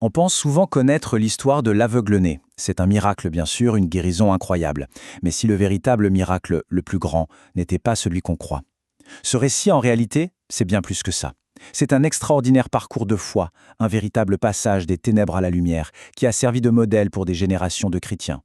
On pense souvent connaître l'histoire de l'aveugle-né. C'est un miracle bien sûr, une guérison incroyable. Mais si le véritable miracle, le plus grand, n'était pas celui qu'on croit. Ce récit, en réalité, c'est bien plus que ça. C'est un extraordinaire parcours de foi, un véritable passage des ténèbres à la lumière, qui a servi de modèle pour des générations de chrétiens.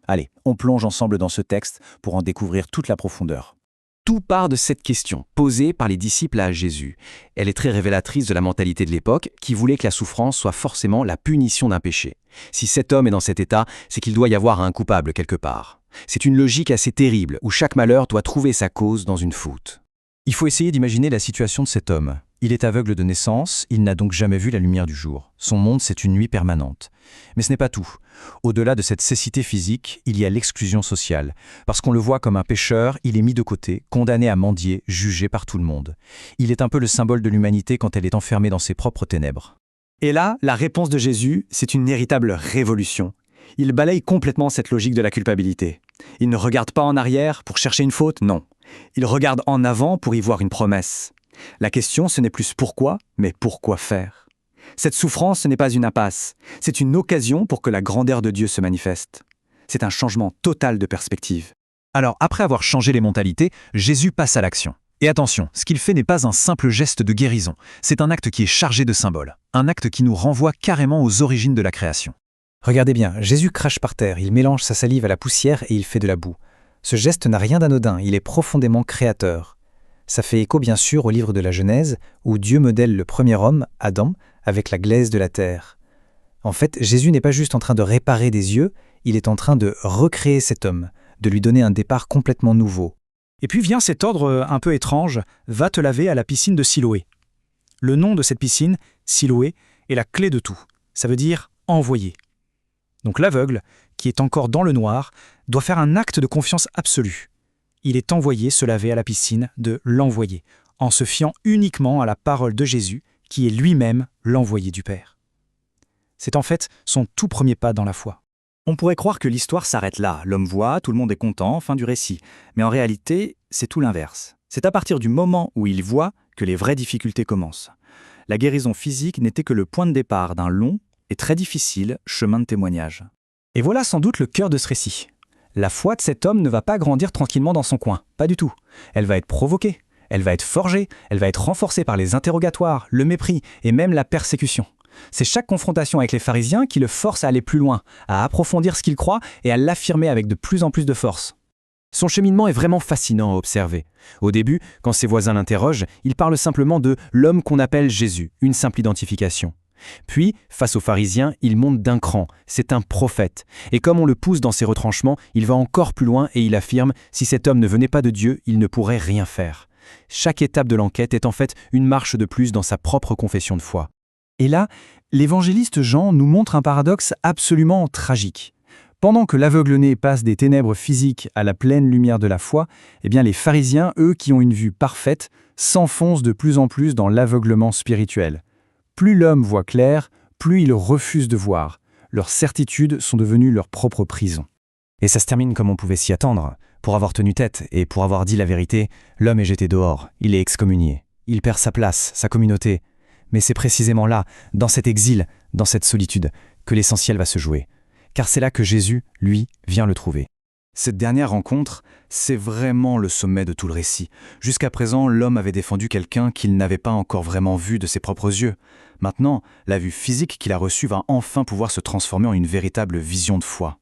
Allez, on plonge ensemble dans ce texte pour en découvrir toute la profondeur. Tout part de cette question, posée par les disciples à Jésus. Elle est très révélatrice de la mentalité de l'époque, qui voulait que la souffrance soit forcément la punition d'un péché. Si cet homme est dans cet état, c'est qu'il doit y avoir un coupable quelque part. C'est une logique assez terrible, où chaque malheur doit trouver sa cause dans une faute. Il faut essayer d'imaginer la situation de cet homme. Il est aveugle de naissance, il n'a donc jamais vu la lumière du jour. Son monde, c'est une nuit permanente. Mais ce n'est pas tout. Au-delà de cette cécité physique, il y a l'exclusion sociale. Parce qu'on le voit comme un pécheur, il est mis de côté, condamné à mendier, jugé par tout le monde. Il est un peu le symbole de l'humanité quand elle est enfermée dans ses propres ténèbres. Et là, la réponse de Jésus, c'est une véritable révolution. Il balaye complètement cette logique de la culpabilité. Il ne regarde pas en arrière pour chercher une faute, non. Il regarde en avant pour y voir une promesse. La question, ce n'est plus pourquoi, mais pourquoi faire. Cette souffrance, ce n'est pas une impasse. C'est une occasion pour que la grandeur de Dieu se manifeste. C'est un changement total de perspective. Alors, après avoir changé les mentalités, Jésus passe à l'action. Et attention, ce qu'il fait n'est pas un simple geste de guérison. C'est un acte qui est chargé de symboles. Un acte qui nous renvoie carrément aux origines de la création. Regardez bien, Jésus crache par terre, il mélange sa salive à la poussière et il fait de la boue. Ce geste n'a rien d'anodin, il est profondément créateur. Ça fait écho bien sûr au livre de la Genèse, où Dieu modèle le premier homme, Adam, avec la glaise de la terre. En fait, Jésus n'est pas juste en train de réparer des yeux, il est en train de recréer cet homme, de lui donner un départ complètement nouveau. Et puis vient cet ordre un peu étrange, va te laver à la piscine de Siloé. Le nom de cette piscine, Siloé, est la clé de tout. Ça veut dire envoyer. Donc l'aveugle, qui est encore dans le noir, doit faire un acte de confiance absolue. Il est envoyé se laver à la piscine de l'envoyé, en se fiant uniquement à la parole de Jésus, qui est lui-même l'envoyé du Père. C'est en fait son tout premier pas dans la foi. On pourrait croire que l'histoire s'arrête là. L'homme voit, tout le monde est content, fin du récit. Mais en réalité, c'est tout l'inverse. C'est à partir du moment où il voit que les vraies difficultés commencent. La guérison physique n'était que le point de départ d'un long et très difficile chemin de témoignage. Et voilà sans doute le cœur de ce récit. La foi de cet homme ne va pas grandir tranquillement dans son coin, pas du tout. Elle va être provoquée, elle va être forgée, elle va être renforcée par les interrogatoires, le mépris et même la persécution. C'est chaque confrontation avec les pharisiens qui le force à aller plus loin, à approfondir ce qu'il croit et à l'affirmer avec de plus en plus de force. Son cheminement est vraiment fascinant à observer. Au début, quand ses voisins l'interrogent, il parle simplement de l'homme qu'on appelle Jésus, une simple identification. Puis, face aux pharisiens, il monte d'un cran, c'est un prophète. Et comme on le pousse dans ses retranchements, il va encore plus loin et il affirme « si cet homme ne venait pas de Dieu, il ne pourrait rien faire ». Chaque étape de l'enquête est en fait une marche de plus dans sa propre confession de foi. Et là, l'évangéliste Jean nous montre un paradoxe absolument tragique. Pendant que l'aveugle-né passe des ténèbres physiques à la pleine lumière de la foi, eh bien les pharisiens, eux qui ont une vue parfaite, s'enfoncent de plus en plus dans l'aveuglement spirituel. Plus l'homme voit clair, plus il refuse de voir. Leurs certitudes sont devenues leur propre prison. Et ça se termine comme on pouvait s'y attendre. Pour avoir tenu tête et pour avoir dit la vérité, l'homme est jeté dehors, il est excommunié. Il perd sa place, sa communauté. Mais c'est précisément là, dans cet exil, dans cette solitude, que l'essentiel va se jouer. Car c'est là que Jésus, lui, vient le trouver. Cette dernière rencontre, c'est vraiment le sommet de tout le récit. Jusqu'à présent, l'homme avait défendu quelqu'un qu'il n'avait pas encore vraiment vu de ses propres yeux. Maintenant, la vue physique qu'il a reçue va enfin pouvoir se transformer en une véritable vision de foi.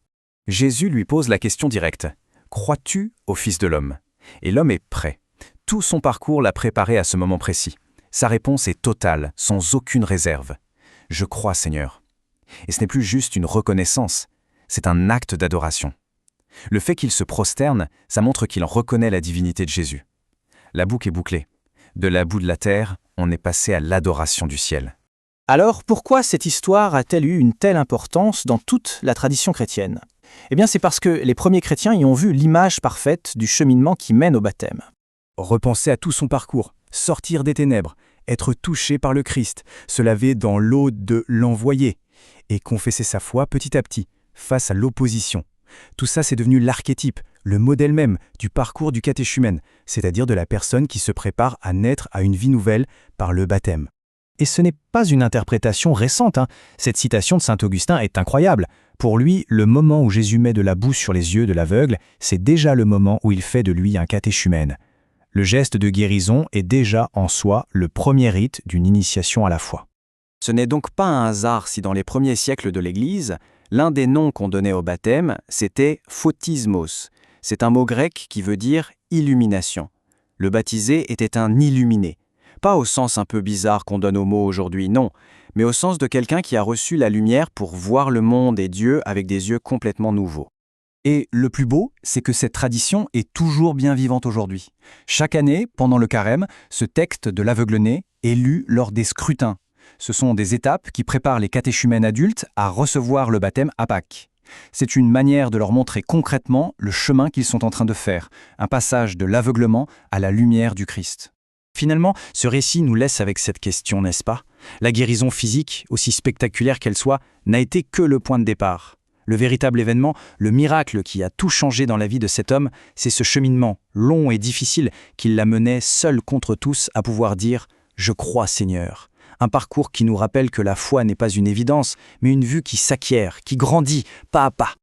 Jésus lui pose la question directe. « Crois-tu au Fils de l'homme » Et l'homme est prêt. Tout son parcours l'a préparé à ce moment précis. Sa réponse est totale, sans aucune réserve. « Je crois, Seigneur ». Et ce n'est plus juste une reconnaissance, c'est un acte d'adoration. Le fait qu'il se prosterne, ça montre qu'il reconnaît la divinité de Jésus. La boucle est bouclée. De la boue de la terre, on est passé à l'adoration du ciel. Alors, pourquoi cette histoire a-t-elle eu une telle importance dans toute la tradition chrétienne ? Eh bien, c'est parce que les premiers chrétiens y ont vu l'image parfaite du cheminement qui mène au baptême. Repenser à tout son parcours, sortir des ténèbres, être touché par le Christ, se laver dans l'eau de l'envoyé et confesser sa foi petit à petit, face à l'opposition. Tout ça, c'est devenu l'archétype, le modèle même du parcours du catéchumène, c'est-à-dire de la personne qui se prépare à naître à une vie nouvelle par le baptême. Et ce n'est pas une interprétation récente, hein. Cette citation de saint Augustin est incroyable. Pour lui, le moment où Jésus met de la boue sur les yeux de l'aveugle, c'est déjà le moment où il fait de lui un catéchumène. Le geste de guérison est déjà en soi le premier rite d'une initiation à la foi. Ce n'est donc pas un hasard si dans les premiers siècles de l'Église, l'un des noms qu'on donnait au baptême, c'était photismos. C'est un mot grec qui veut dire illumination. Le baptisé était un illuminé. Pas au sens un peu bizarre qu'on donne au mot aujourd'hui, non, mais au sens de quelqu'un qui a reçu la lumière pour voir le monde et Dieu avec des yeux complètement nouveaux. Et le plus beau, c'est que cette tradition est toujours bien vivante aujourd'hui. Chaque année, pendant le carême, ce texte de l'aveugle-né est lu lors des scrutins. Ce sont des étapes qui préparent les catéchumènes adultes à recevoir le baptême à Pâques. C'est une manière de leur montrer concrètement le chemin qu'ils sont en train de faire, un passage de l'aveuglement à la lumière du Christ. Finalement, ce récit nous laisse avec cette question, n'est-ce pas? La guérison physique, aussi spectaculaire qu'elle soit, n'a été que le point de départ. Le véritable événement, le miracle qui a tout changé dans la vie de cet homme, c'est ce cheminement long et difficile qui l'a mené seul contre tous à pouvoir dire « Je crois Seigneur ». Un parcours qui nous rappelle que la foi n'est pas une évidence, mais une vue qui s'acquiert, qui grandit pas à pas.